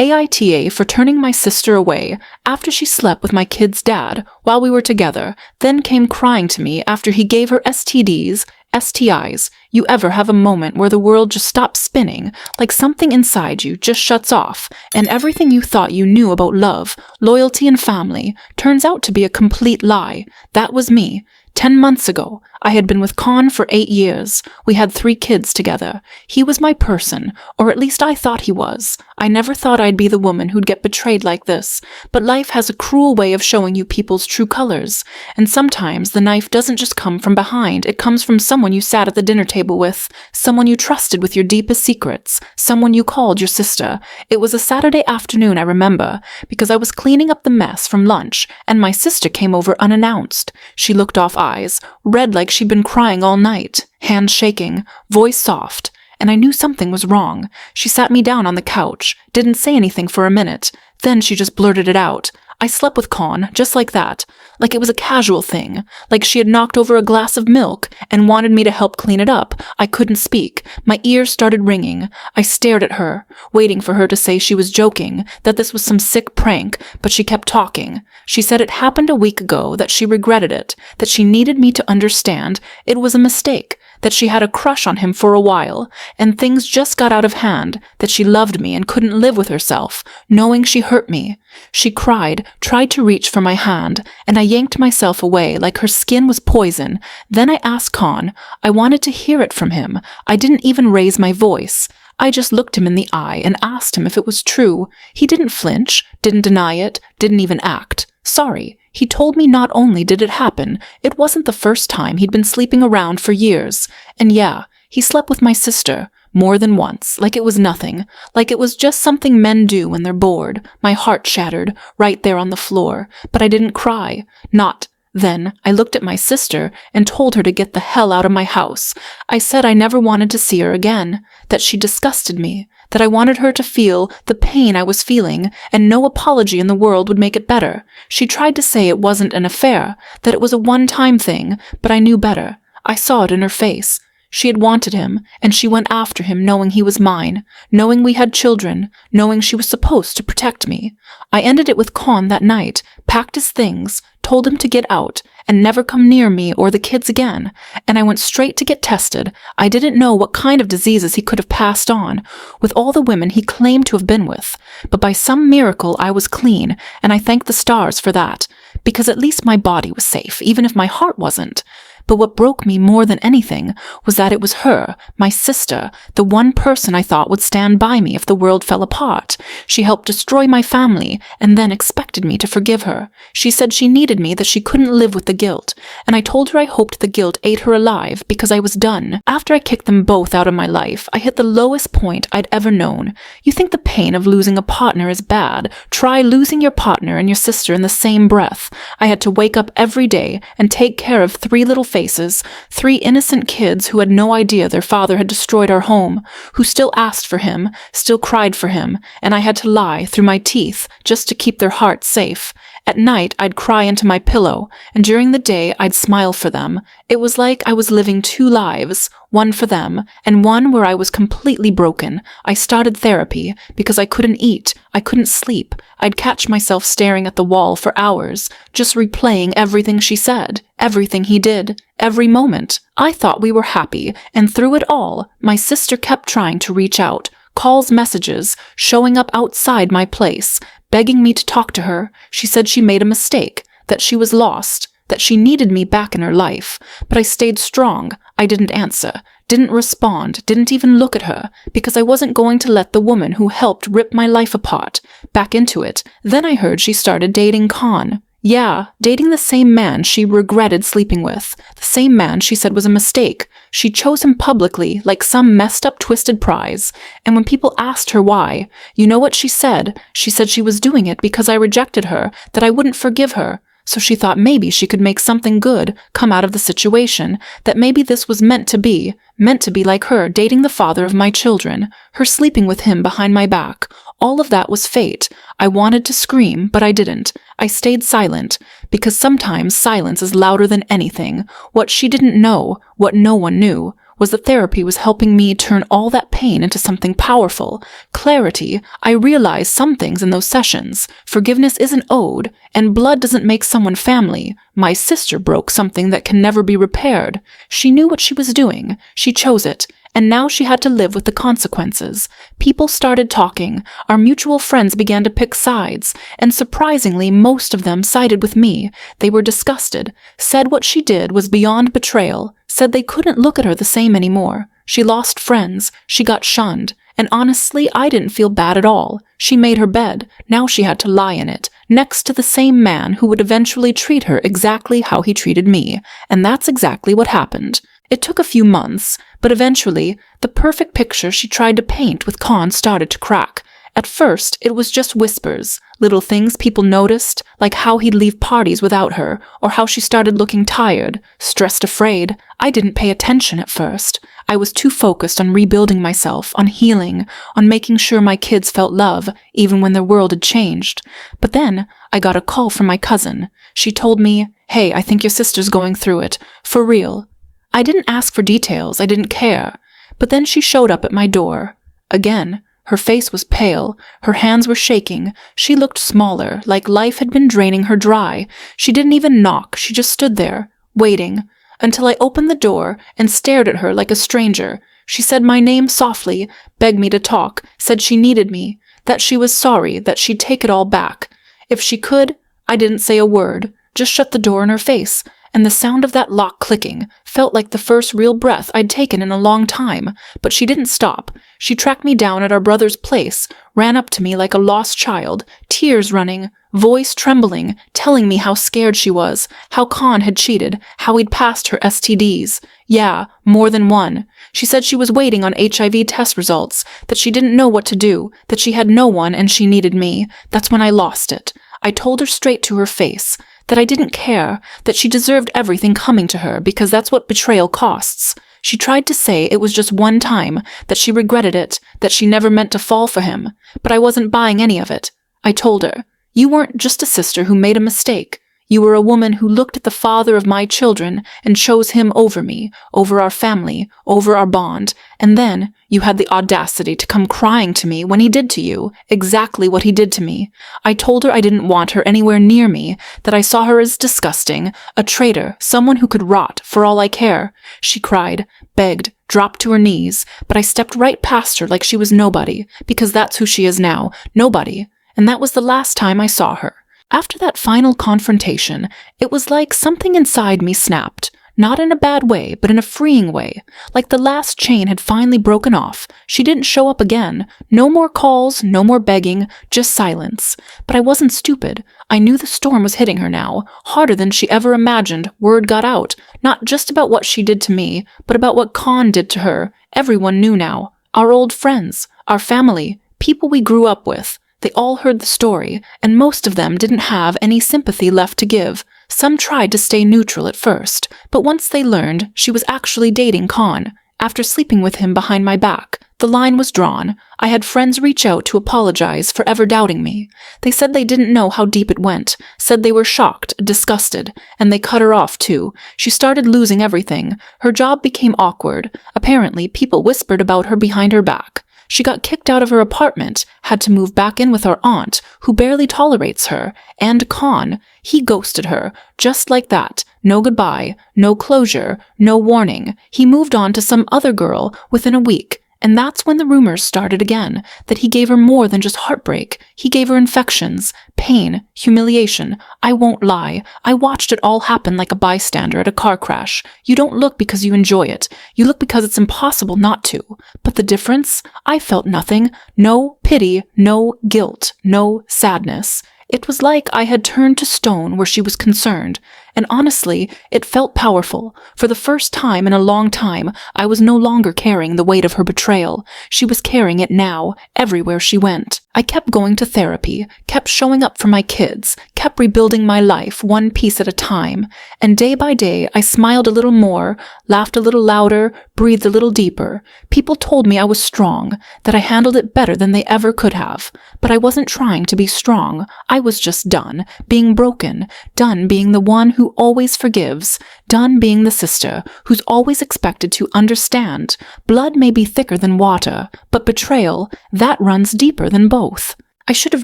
Aita for turning my sister away after she slept with my kid's dad while we were together, then came crying to me after he gave her STDs, STIs. You ever have a moment where the world just stops spinning, like something inside you just shuts off, and everything you thought you knew about love, loyalty, and family turns out to be a complete lie? That was me. 10 months ago, I had been with Con for 8 years. We had 3 kids together. He was my person, or at least I thought he was. I never thought I'd be the woman who'd get betrayed like this, but life has a cruel way of showing you people's true colors. And sometimes the knife doesn't just come from behind, it comes from someone you sat at the dinner table with, someone you trusted with your deepest secrets, someone you called your sister. It was a Saturday afternoon, I remember, because I was cleaning up the mess from lunch, and my sister came over unannounced. She looked off eyes, red like she'd been crying all night, hands shaking, voice soft, and I knew something was wrong. She sat me down on the couch, didn't say anything for a minute, then she just blurted it out. I slept with Con, just like that, like it was a casual thing, like she had knocked over a glass of milk and wanted me to help clean it up. I couldn't speak. My ears started ringing. I stared at her, waiting for her to say she was joking, that this was some sick prank, but she kept talking. She said it happened a week ago, that she regretted it, that she needed me to understand it was a mistake, that she had a crush on him for a while, and things just got out of hand, that she loved me and couldn't live with herself, knowing she hurt me. She cried, tried to reach for my hand, and I yanked myself away like her skin was poison. Then I asked Con. I wanted to hear it from him. I didn't even raise my voice. I just looked him in the eye and asked him if it was true. He didn't flinch, didn't deny it, didn't even act. Sorry. He told me not only did it happen, it wasn't the first time he'd been sleeping around for years. And yeah, he slept with my sister, more than once, like it was nothing, like it was just something men do when they're bored. My heart shattered, right there on the floor, but I didn't cry. Not. Then I looked at my sister and told her to get the hell out of my house. I said I never wanted to see her again, that she disgusted me, that I wanted her to feel the pain I was feeling, and no apology in the world would make it better. She tried to say it wasn't an affair, that it was a one-time thing, but I knew better. I saw it in her face. She had wanted him, and she went after him knowing he was mine, knowing we had children, knowing she was supposed to protect me. I ended it with Con that night, packed his things, told him to get out, and never come near me or the kids again, and I went straight to get tested. I didn't know what kind of diseases he could have passed on, with all the women he claimed to have been with, but by some miracle I was clean, and I thank the stars for that, because at least my body was safe, even if my heart wasn't. But what broke me more than anything was that it was her, my sister, the one person I thought would stand by me if the world fell apart. She helped destroy my family and then expected me to forgive her. She said she needed me, that she couldn't live with the guilt, and I told her I hoped the guilt ate her alive because I was done. After I kicked them both out of my life, I hit the lowest point I'd ever known. You think the pain of losing a partner is bad? Try losing your partner and your sister in the same breath. I had to wake up every day and take care of 3 little faces, 3 innocent kids who had no idea their father had destroyed our home, who still asked for him, still cried for him, and I had to lie through my teeth just to keep their hearts safe. At night, I'd cry into my pillow, and during the day, I'd smile for them. It was like I was living 2 lives, one for them, and one where I was completely broken. I started therapy because I couldn't eat, I couldn't sleep. I'd catch myself staring at the wall for hours, just replaying everything she said, everything he did, every moment. I thought we were happy, and through it all, my sister kept trying to reach out. Calls, messages, showing up outside my place, begging me to talk to her. She said she made a mistake, that she was lost, that she needed me back in her life. But I stayed strong. I didn't answer, didn't respond, didn't even look at her, because I wasn't going to let the woman who helped rip my life apart back into it. Then I heard she started dating Con. Yeah, dating the same man she regretted sleeping with, the same man she said was a mistake. She chose him publicly like some messed up twisted prize, and when people asked her why, you know what she said? She said she was doing it because I rejected her, that I wouldn't forgive her. So she thought maybe she could make something good come out of the situation, that maybe this was meant to be like her dating the father of my children, her sleeping with him behind my back. All of that was fate. I wanted to scream, but I didn't. I stayed silent, because sometimes silence is louder than anything. What she didn't know, what no one knew, was that therapy was helping me turn all that pain into something powerful. Clarity. I realized some things in those sessions. Forgiveness isn't owed, and blood doesn't make someone family. My sister broke something that can never be repaired. She knew what she was doing. She chose it. And now she had to live with the consequences. People started talking. Our mutual friends began to pick sides. And surprisingly, most of them sided with me. They were disgusted, said what she did was beyond betrayal, said they couldn't look at her the same anymore. She lost friends. She got shunned. And honestly, I didn't feel bad at all. She made her bed. Now she had to lie in it, next to the same man who would eventually treat her exactly how he treated me. And that's exactly what happened. It took a few months, but eventually, the perfect picture she tried to paint with Con started to crack. At first, it was just whispers, little things people noticed, like how he'd leave parties without her, or how she started looking tired, stressed, afraid. I didn't pay attention at first. I was too focused on rebuilding myself, on healing, on making sure my kids felt love, even when their world had changed. But then, I got a call from my cousin. She told me, "Hey, I think your sister's going through it. For real." I didn't ask for details, I didn't care. But then she showed up at my door. Again, her face was pale, her hands were shaking, she looked smaller, like life had been draining her dry. She didn't even knock, she just stood there, waiting, until I opened the door and stared at her like a stranger. She said my name softly, begged me to talk, said she needed me, that she was sorry, that she'd take it all back. If she could, I didn't say a word, just shut the door in her face. And the sound of that lock clicking felt like the first real breath I'd taken in a long time. But she didn't stop. She tracked me down at our brother's place, ran up to me like a lost child, tears running, voice trembling, telling me how scared she was, how Con had cheated, how he'd passed her STDs. Yeah, more than one. She said she was waiting on HIV test results, that she didn't know what to do, that she had no one and she needed me. That's when I lost it. I told her straight to her face that I didn't care, that she deserved everything coming to her because that's what betrayal costs. She tried to say it was just one time, that she regretted it, that she never meant to fall for him, but I wasn't buying any of it. I told her, "You weren't just a sister who made a mistake. You were a woman who looked at the father of my children and chose him over me, over our family, over our bond. And then you had the audacity to come crying to me when he did to you exactly what he did to me. I told her I didn't want her anywhere near me, that I saw her as disgusting, a traitor, someone who could rot for all I care." She cried, begged, dropped to her knees, but I stepped right past her like she was nobody, because that's who she is now, nobody. And that was the last time I saw her. After that final confrontation, it was like something inside me snapped. Not in a bad way, but in a freeing way. Like the last chain had finally broken off. She didn't show up again. No more calls, no more begging, just silence. But I wasn't stupid. I knew the storm was hitting her now, harder than she ever imagined. Word got out, not just about what she did to me, but about what Con did to her. Everyone knew now. Our old friends, our family, people we grew up with. They all heard the story, and most of them didn't have any sympathy left to give. Some tried to stay neutral at first, but once they learned she was actually dating Con, after sleeping with him behind my back, the line was drawn. I had friends reach out to apologize for ever doubting me. They said they didn't know how deep it went, said they were shocked, disgusted, and they cut her off too. She started losing everything. Her job became awkward. Apparently, people whispered about her behind her back. She got kicked out of her apartment, had to move back in with our aunt, who barely tolerates her, and Con. He ghosted her, just like that. No goodbye, no closure, no warning. He moved on to some other girl within a week. And that's when the rumors started again, that he gave her more than just heartbreak. He gave her infections, pain, humiliation. I won't lie. I watched it all happen like a bystander at a car crash. You don't look because you enjoy it. You look because it's impossible not to. But the difference? I felt nothing. No pity, no guilt, no sadness. It was like I had turned to stone where she was concerned. And honestly, it felt powerful. For the first time in a long time, I was no longer carrying the weight of her betrayal. She was carrying it now, everywhere she went. I kept going to therapy, kept showing up for my kids, kept rebuilding my life one piece at a time. And day by day, I smiled a little more, laughed a little louder, breathed a little deeper. People told me I was strong, that I handled it better than they ever could have. But I wasn't trying to be strong. I was just done, being broken, done being the one who who always forgives, done being the sister who's always expected to understand. Blood may be thicker than water, but betrayal, that runs deeper than both. I should have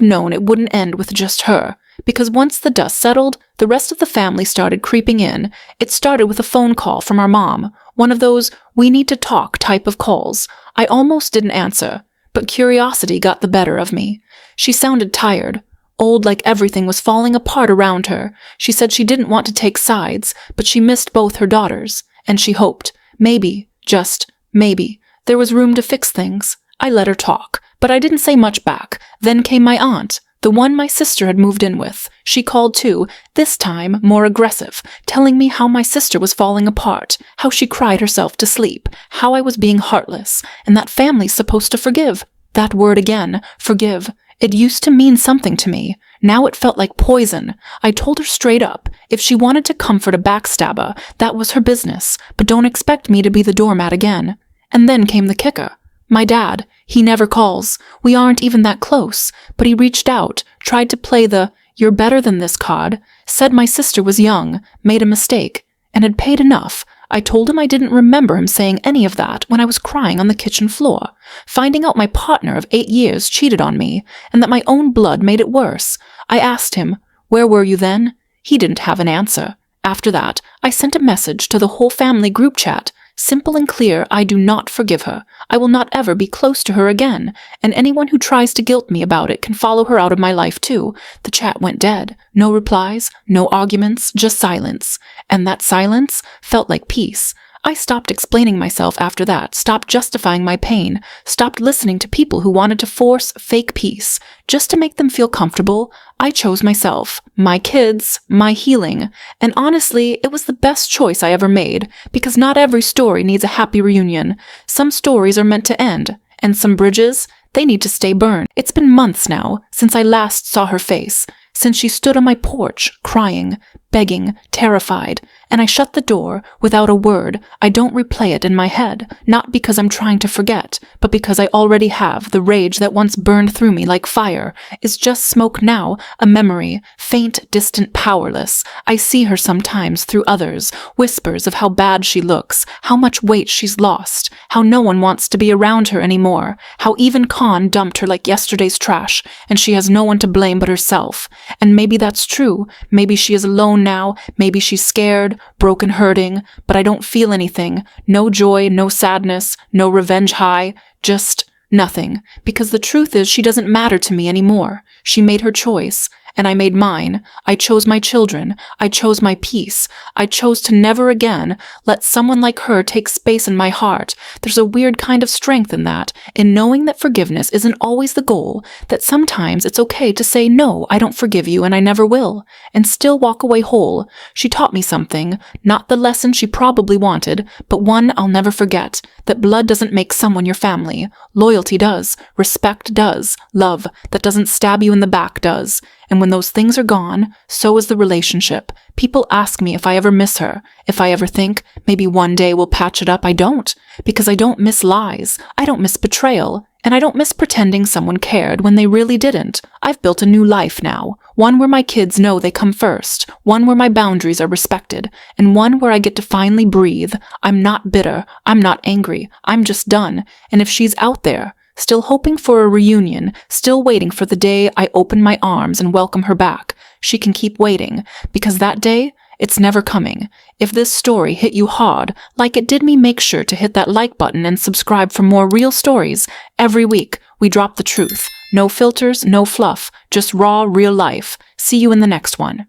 known it wouldn't end with just her, because once the dust settled, the rest of the family started creeping in. It started with a phone call from our mom, one of those "we need to talk" type of calls. I almost didn't answer, but curiosity got the better of me. She sounded tired, old, like everything was falling apart around her. She said she didn't want to take sides, but she missed both her daughters, and she hoped, maybe, just maybe, there was room to fix things. I let her talk, but I didn't say much back. Then came my aunt, the one my sister had moved in with. She called too, this time more aggressive, telling me how my sister was falling apart, how she cried herself to sleep, how I was being heartless, and that family's supposed to forgive. That word again, forgive. It used to mean something to me. Now it felt like poison. I told her straight up, if she wanted to comfort a backstabber, that was her business, but don't expect me to be the doormat again. And then came the kicker. My dad, he never calls. We aren't even that close, but he reached out, tried to play the "you're better than this" card, said my sister was young, made a mistake, and had paid enough. I told him I didn't remember him saying any of that when I was crying on the kitchen floor, finding out my partner of 8 years cheated on me, and that my own blood made it worse. I asked him, "Where were you then?" He didn't have an answer. After that, I sent a message to the whole family group chat. Simple and clear, I do not forgive her. I will not ever be close to her again, and anyone who tries to guilt me about it can follow her out of my life too. The chat went dead. No replies, no arguments, just silence. And that silence felt like peace. I stopped explaining myself after that, stopped justifying my pain, stopped listening to people who wanted to force fake peace. Just to make them feel comfortable, I chose myself, my kids, my healing. And honestly, it was the best choice I ever made, because not every story needs a happy reunion. Some stories are meant to end, and some bridges, they need to stay burned. It's been months now since I last saw her face, since she stood on my porch, crying, begging, terrified, and I shut the door without a word. I don't replay it in my head, not because I'm trying to forget, but because I already have. The rage that once burned through me like fire is just smoke now, a memory, faint, distant, powerless. I see her sometimes through others, whispers of how bad she looks, how much weight she's lost, how no one wants to be around her anymore, how even Khan dumped her like yesterday's trash, and she has no one to blame but herself. And maybe that's true. Maybe she is alone now, maybe she's scared, broken, hurting, but I don't feel anything. No joy, no sadness, no revenge high, just nothing. Because the truth is she doesn't matter to me anymore. She made her choice, and I made mine. I chose my children. I chose my peace. I chose to never again let someone like her take space in my heart. There's a weird kind of strength in that, in knowing that forgiveness isn't always the goal, that sometimes it's okay to say, no, I don't forgive you and I never will, and still walk away whole. She taught me something, not the lesson she probably wanted, but one I'll never forget, that blood doesn't make someone your family. Loyalty does. Respect does. Love that doesn't stab you in the back does. And when those things are gone, so is the relationship. People ask me if I ever miss her, if I ever think maybe one day we'll patch it up. I don't, because I don't miss lies. I don't miss betrayal. And I don't miss pretending someone cared when they really didn't. I've built a new life now, one where my kids know they come first, one where my boundaries are respected, and one where I get to finally breathe. I'm not bitter. I'm not angry. I'm just done. And if she's out there, still hoping for a reunion, still waiting for the day I open my arms and welcome her back, she can keep waiting, because that day, it's never coming. If this story hit you hard, like it did me, make sure to hit that like button and subscribe for more real stories. Every week, we drop the truth. No filters, no fluff, just raw, real life. See you in the next one.